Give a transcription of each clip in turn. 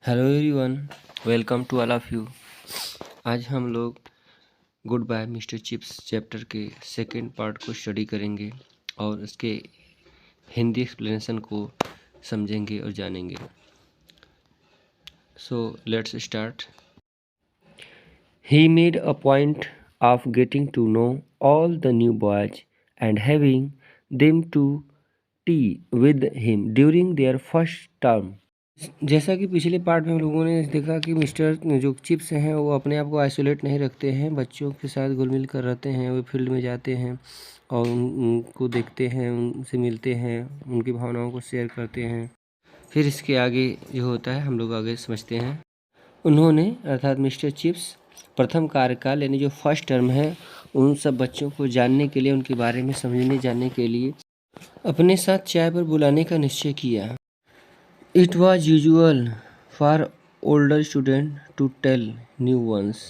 Hello everyone, welcome to all of you. आज हम लोग good bye mister Chips chapter के सेकेंड पार्ट को स्टडी करेंगे और उसके हिंदी एक्सप्लेनेशन को समझेंगे और जानेंगे। So let's start. He made a point of getting to know all the new boys and having them to tea with him during their first term. जैसा कि पिछले पार्ट में हम लोगों ने देखा कि मिस्टर जो चिप्स हैं वो अपने आप को आइसोलेट नहीं रखते हैं, बच्चों के साथ घुल मिल कर रहते हैं। वो फील्ड में जाते हैं और उनको देखते हैं, उनसे मिलते हैं, उनकी भावनाओं को शेयर करते हैं। फिर इसके आगे जो होता है हम लोग आगे समझते हैं। उन्होंने अर्थात मिस्टर चिप्स प्रथम कार्यकाल यानी जो फर्स्ट टर्म है उन सब बच्चों को जानने के लिए, उनके बारे में समझने जानने के लिए अपने साथ चाय पर बुलाने का निश्चय किया। It was usual for older students to tell new ones.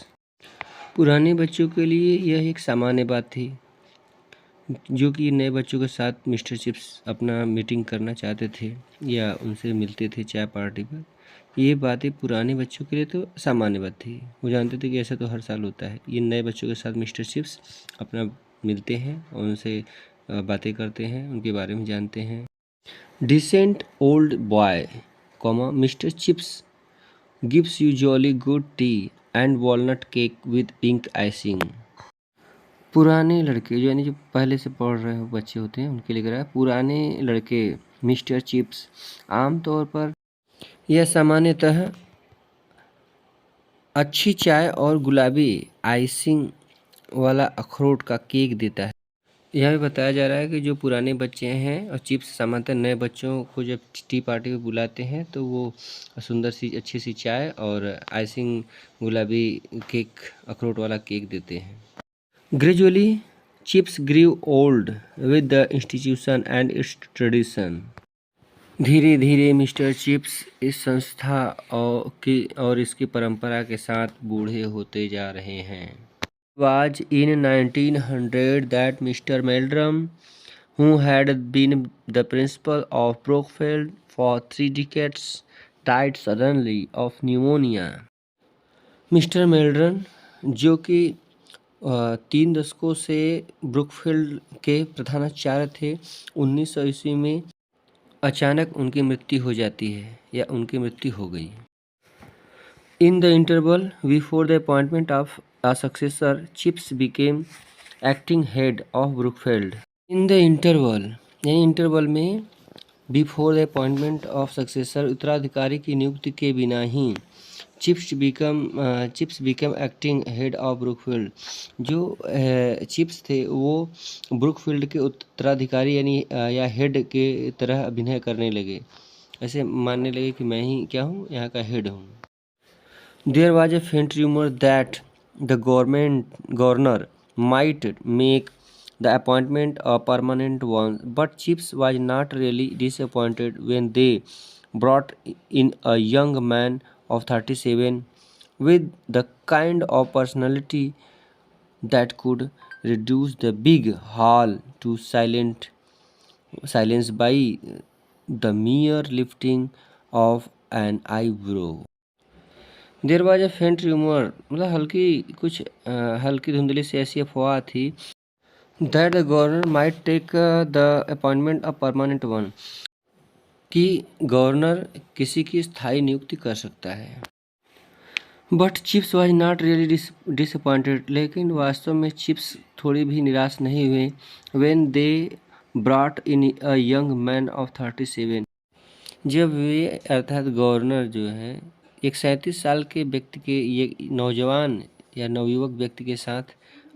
पुराने बच्चों के लिए यह एक सामान्य बात थी, जो कि नए बच्चों के साथ मिस्टर चिप्स अपना मीटिंग करना चाहते थे या उनसे मिलते थे चाय पार्टी पर। ये बातें पुराने बच्चों के लिए तो सामान्य बात थी, वो जानते थे कि ऐसा तो हर साल होता है। ये नए बच्चों के साथ मिस्टर चिप्स अपना मिलते हैं और उनसे बातें करते हैं, उनके बारे में जानते हैं। Decent old boy, Mr. Chips gives you jolly good tea and walnut cake with pink icing. पुराने लड़के जो यानी जो पहले से पढ़ रहे हो बच्चे होते हैं उनके लिए कह रहा है। पुराने लड़के मिस्टर चिप्स आमतौर पर यह सामान्यतः अच्छी चाय और गुलाबी आइसिंग वाला अखरोट का केक देता है। यह भी बताया जा रहा है कि जो पुराने बच्चे हैं और चिप्स सामान्यतः नए बच्चों को जब टी पार्टी में बुलाते हैं तो वो सुंदर सी अच्छी सी चाय और आइसिंग गुलाबी केक, अखरोट वाला केक देते हैं। Gradually Chips grew old with the institution and its tradition. धीरे धीरे मिस्टर चिप्स इस संस्था और इसकी परंपरा के साथ बूढ़े होते जा रहे हैं। Was in 1900 that Mr. Meldrum, who had been the principal of Brookfield for 3 decades, died suddenly of pneumonia. Mister Meldrum, जो कि 3 दशकों से ब्रुकफील्ड के प्रधानाचार्य थे, 1900 ईस्वी में अचानक उनकी मृत्यु हो जाती है या उनकी मृत्यु हो गई। In the interval before the appointment of a successor, Chips became acting head of Brookfield. In the interval यानी इंटरवल में before the appointment of successor, उत्तराधिकारी की नियुक्ति के बिना ही Chips become acting head of Brookfield. जो चिप्स थे वो ब्रुकफील्ड के उत्तराधिकारी यानी या हेड के तरह अभिनय करने लगे, ऐसे मानने लगे कि मैं ही क्या हूँ, यहाँ का हेड हूँ। There was a faint rumor that the governor might make the appointment a permanent one, but Chips was not really disappointed when they brought in a young man of 37 with the kind of personality that could reduce the big hall to silence by the mere lifting of an eyebrow. There was a faint rumour, मतलब हल्की धुंधली सी ऐसी अफवाह थी that the governor might take the appointment a permanent one, कि governor किसी की स्थायी नियुक्ति कर सकता है। But Chips was not really disappointed, लेकिन वास्तव में चिप्स थोड़ी भी निराश नहीं हुए when they brought in a young man of 37, जब वे अर्थात गवर्नर जो है एक 37 साल के व्यक्ति के ये नौजवान या नवयुवक व्यक्ति के साथ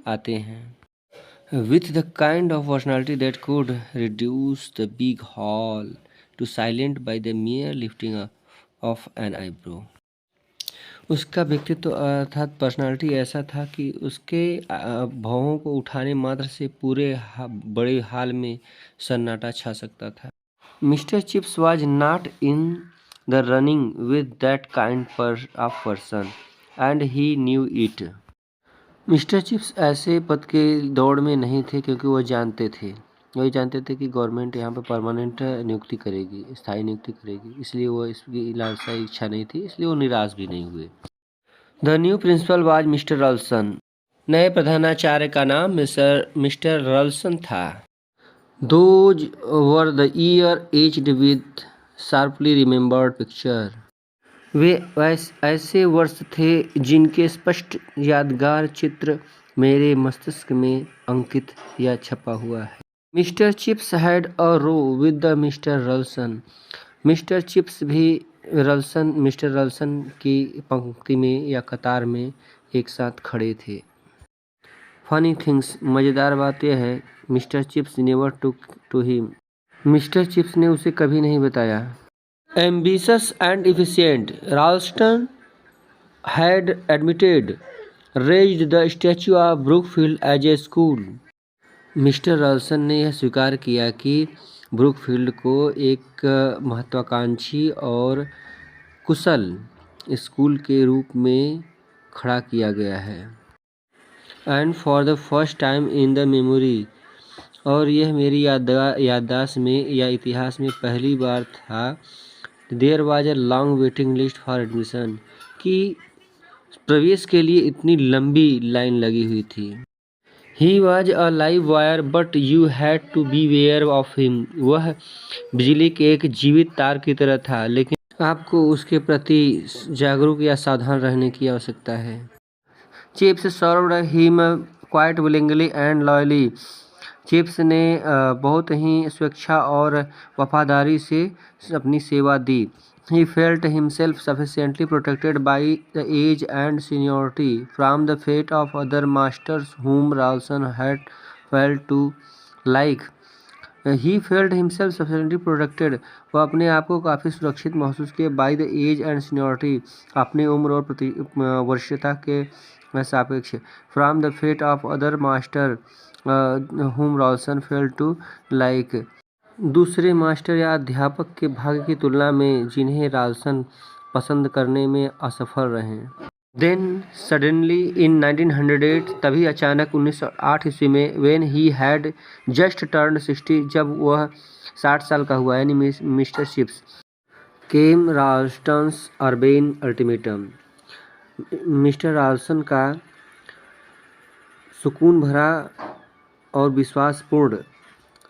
आते हैं। With the kind of personality that could reduce the big hall to silent by the mere lifting of an eyebrow. उसका व्यक्तित्व अर्थात पर्सनालिटी ऐसा था कि उसके भावों को उठाने मात्र से पूरे बड़े हाल में सन्नाटा छा सकता था। Mister chips was not in the running with that kind of person, and he knew it. Mister chips ऐसे पद के दौड़ में नहीं थे क्योंकि वह जानते थे वही जानते थे कि गवर्नमेंट यहाँ पे परमानेंट नियुक्ति करेगी, स्थायी नियुक्ति करेगी, इसलिए वो इसकी लालसा इच्छा नहीं थी, इसलिए वो निराश भी नहीं हुए। The new principal was mister Ralston. नए प्रधानाचार्य का नाम मिस्टर रल्सन था। Those were the year edged with sharply remembered picture. वे ऐसे वर्ष थे जिनके स्पष्ट यादगार चित्र मेरे मस्तिष्क में अंकित या छपा हुआ है। Mister Chips had a row with the mister Ralston. Mister Chips भी मिस्टर रल्सन की पंक्ति में या कतार में एक साथ खड़े थे। फनी थिंग्स, मज़ेदार बात यह है, mister Chips never took to him. Mister Chips ने उसे कभी नहीं बताया। Ambitious and efficient, Ralston had admitted, raised the statue of Brookfield as a school. Mister Ralston ने यह स्वीकार किया कि ब्रुकफील्ड को एक महत्वाकांक्षी और कुशल स्कूल के रूप में खड़ा किया गया है। And for the first time in the memory, और यह मेरी याददाश्त में या इतिहास में पहली बार था, there was a long waiting list for admission, कि प्रवेश के लिए इतनी लंबी लाइन लगी हुई थी। He was a live wire but you had to be aware of him. वह बिजली के एक जीवित तार की तरह था, लेकिन आपको उसके प्रति जागरूक या सावधान रहने की आवश्यकता है। Chips served him quite willingly and loyally. Chips ने बहुत ही स्वेच्छा और वफादारी से अपनी सेवा दी। He felt himself sufficiently protected by the age and seniority from the fate of other masters whom Ralston had failed to like. He felt himself sufficiently protected. वह अपने आप को काफ़ी सुरक्षित महसूस किए by the age and seniority, अपनी उम्र और वरीयता के सापेक्ष, from the fate of other master whom Ralston failed to like. दूसरे मास्टर या अध्यापक के भाग्य की तुलना में जिन्हें राल्सन पसंद करने में असफल रहे। देन सडनली इन 1908, तभी अचानक 1908 ईस्वी में, when he had just turned 60, जब वह 60 साल का हुआ, यानी mister Chips, came Ralston's urbane ultimatum. Mister Ralston का सुकून भरा और विश्वासपूर्ण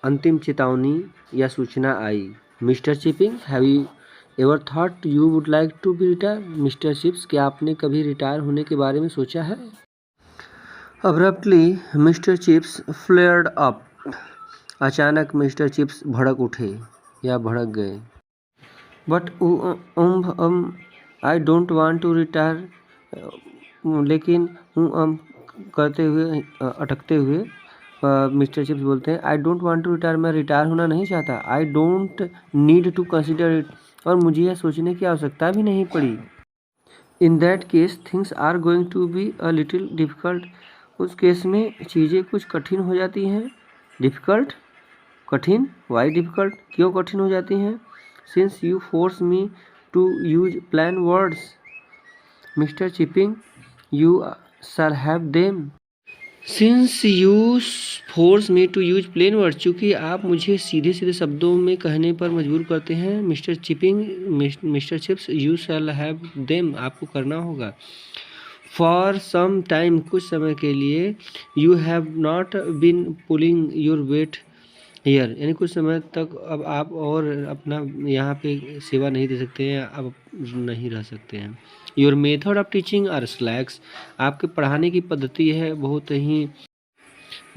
अंतिम चेतावनी या सूचना आई। Mister Chipping, have you ever thought you would like to be retire? Mister Chips, क्या आपने कभी रिटायर होने के बारे में सोचा है? Abruptly mister Chips flared up. अचानक मिस्टर चिप्स भड़क उठे या भड़क गए। But I don't want to retire, लेकिन करते हुए अटकते हुए मिस्टर चिप्स बोलते हैं, I don't want to retire, मैं रिटायर होना नहीं चाहता। I don't need to consider it, और मुझे यह सोचने की आवश्यकता भी नहीं पड़ी। In that case things are going to be a little difficult. उस केस में चीज़ें कुछ कठिन हो जाती हैं। डिफ़िकल्ट, कठिन, वाई डिफ़िकल्ट, क्यों कठिन हो जाती हैं? Since you force me to use plain words mister Chipping, you shall have them. Since you force me to use plain word, चूँकि आप मुझे सीधे सीधे शब्दों में कहने पर मजबूर करते हैं mister chipping, mister chips, you shall have them, आपको करना होगा। फॉर सम टाइम, कुछ समय के लिए, you have not been pulling your weight here, यानी कुछ समय तक अब आप और अपना यहाँ पे सेवा नहीं दे सकते हैं, अब नहीं रह सकते हैं। Your method of teaching are slacks, आपके पढ़ाने की पद्धति है बहुत ही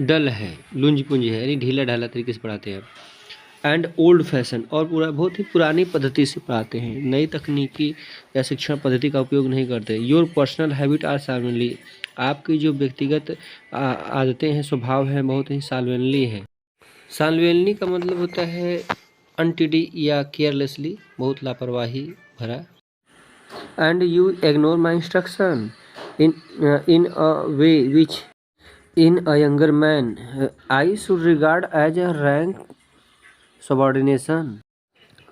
डल है, लुंज पुंज है, यानी ढीला ढाला तरीके से पढ़ाते हैं। एंड ओल्ड फैशन, और पूरा बहुत ही पुरानी पद्धति से पढ़ाते हैं, नई तकनीकी या शिक्षण पद्धति का उपयोग नहीं करते। योर पर्सनल हैबिट आर साल्वेनली, आपकी जो व्यक्तिगत आदतें हैं, स्वभाव है, बहुत ही साल्वेनली है। साल्वेनली का मतलब होता है अनटिडी या केयरलेसली, बहुत लापरवाही भरा। And you ignore my instruction in a way which in a younger man I should regard as a rank subordination,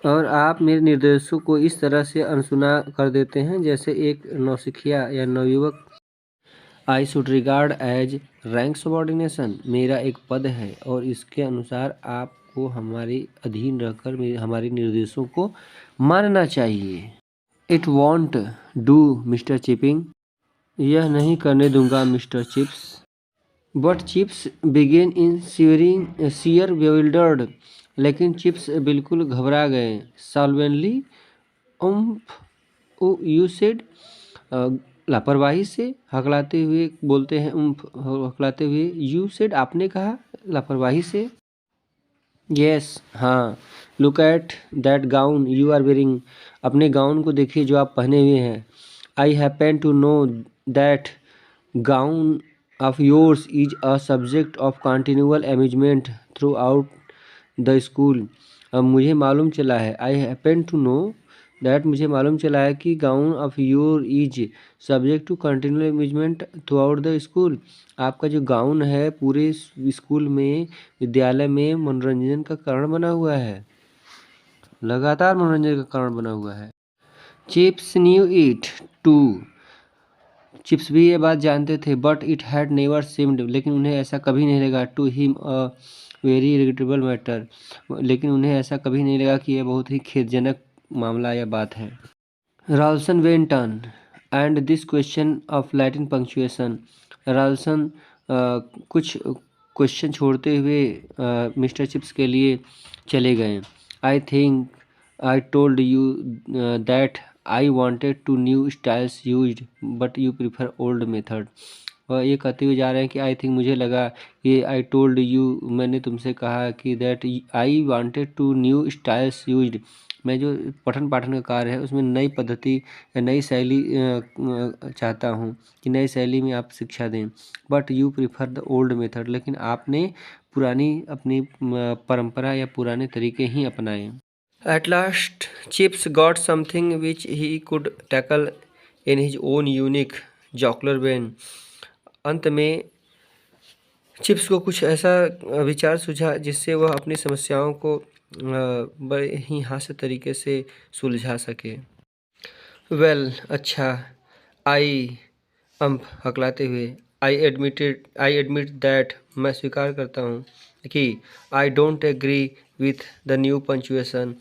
और आप मेरे निर्देशों को इस तरह से अनसुना कर देते हैं जैसे एक नौसिखिया या नवयुवक I should regard as rank subordination, मेरा एक पद है और इसके अनुसार आपको हमारे अधीन रहकर हमारे निर्देशों को मानना चाहिए। It won't do mister Chipping, यह नहीं करने दूंगा mister Chips. But Chips began in sheer bewildered, लेकिन चिप्स बिल्कुल घबरा गए। सॉल्वेंटली उम्फ यू सेड, लापरवाही से, हकलाते हुए बोलते हैं उम्फ हकलाते हुए। यू सेड, आपने कहा, लापरवाही से। यस, हाँ। Look at that gown you are wearing, अपने गाउन को देखिए जो आप पहने हुए हैं। I happen to know that gown of yours is a subject of continual amusement throughout the school, अब मुझे मालूम चला है। I happen to know that, मुझे मालूम चला है कि gown of your is subject to continual amusement throughout the school, आपका जो गाउन है पूरे स्कूल में, विद्यालय में मनोरंजन का कारण बना हुआ है, लगातार मनोरंजन का कारण बना हुआ है। Chips knew it too, Chips भी ये बात जानते थे। But it had never seemed, लेकिन उन्हें ऐसा कभी नहीं लगा। To him a very regrettable matter, लेकिन उन्हें ऐसा कभी नहीं लगा कि यह बहुत ही खेदजनक मामला या बात है। Ralston went on and this question of Latin punctuation, Ralston कुछ क्वेश्चन छोड़ते हुए मिस्टर चिप्स के लिए चले गए। I think I told you that I wanted to new styles used but you prefer old method, और ये कहते हुए जा रहे हैं कि आई थिंक, मुझे लगा, ये आई टोल्ड यू, मैंने तुमसे कहा कि that I wanted to new styles used, मैं जो पठन पाठन का कार्य है उसमें नई पद्धति या नई शैली चाहता हूँ कि नई शैली में आप शिक्षा दें। But you prefer the old method, लेकिन आपने पुरानी अपनी परंपरा या पुराने तरीके ही अपनाए। At last Chips got something which he could tackle in his own unique jocular vein, अंत में चिप्स को कुछ ऐसा विचार सूझा जिससे वह अपनी समस्याओं को बड़े ही हास्य तरीके से सुलझा सके। वेल, अच्छा। आई हकलाते हुए, आई एडमिट दैट, मैं स्वीकार करता हूँ कि I don't agree with the new punctuation,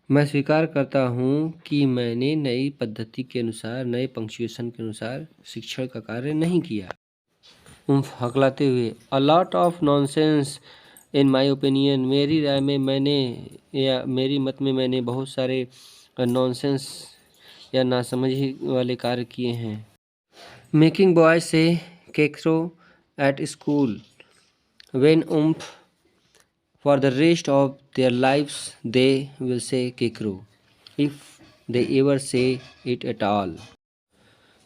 मैं स्वीकार करता हूँ कि मैंने नई पद्धति के अनुसार, नए पंक्चुएशन के अनुसार शिक्षण का कार्य नहीं किया। हकलाते हुए, a lot of nonsense in my opinion, मेरी राय में मैंने, या मेरी मत में मैंने बहुत सारे नॉनसेंस या नासमझी वाले कार्य किए हैं। Making boy say Kekero at school when for the rest of their lives they will say Kekero if they ever say it at all,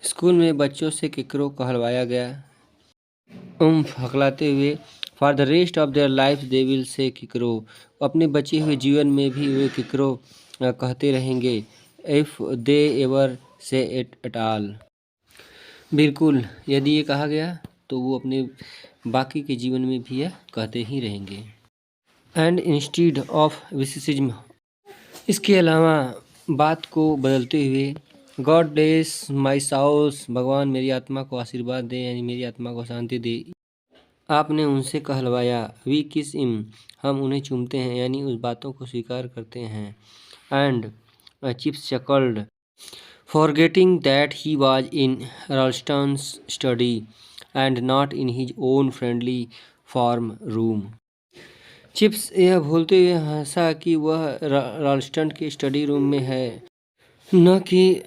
school में बच्चों से केकरो कहलवाया गया। हकलाते हुए, for the rest of their life they will say Kikero, अपने बचे हुए जीवन में भी वे किकरो कहते रहेंगे। If they ever say it at all, बिल्कुल, यदि ये कहा गया तो वो अपने बाकी के जीवन में भी यह कहते ही रहेंगे। एंड इंस्टीड ऑफ विसिसिज्म, इसके अलावा बात को बदलते हुए, गॉड ब्लेस माई साउस, भगवान मेरी आत्मा को आशीर्वाद दे, यानी मेरी आत्मा को शांति दे, आपने उनसे कहलवाया। वी किस इम, हम उन्हें चूमते हैं, यानी उस बातों को स्वीकार करते हैं। And Chips chuckled, forgetting that he was in Ralston's study and not in his own friendly form room, Chips यह भूलते हुए हंसा कि वह रॉल्स्टन के स्टडी रूम में है, न कि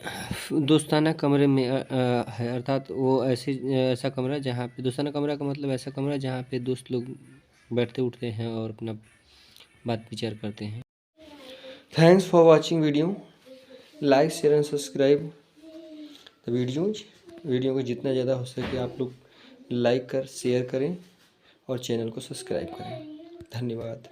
दोस्ताना कमरे में है, अर्थात वो ऐसा कमरा जहाँ पे, दोस्ताना कमरा का मतलब ऐसा कमरा जहाँ पे दोस्त लोग बैठते उठते हैं और अपना बात विचार करते हैं। Thanks for watching video, like share and subscribe the video को जितना ज़्यादा हो सके आप लोग लाइक शेयर करें और चैनल को सब्सक्राइब करें। धन्यवाद।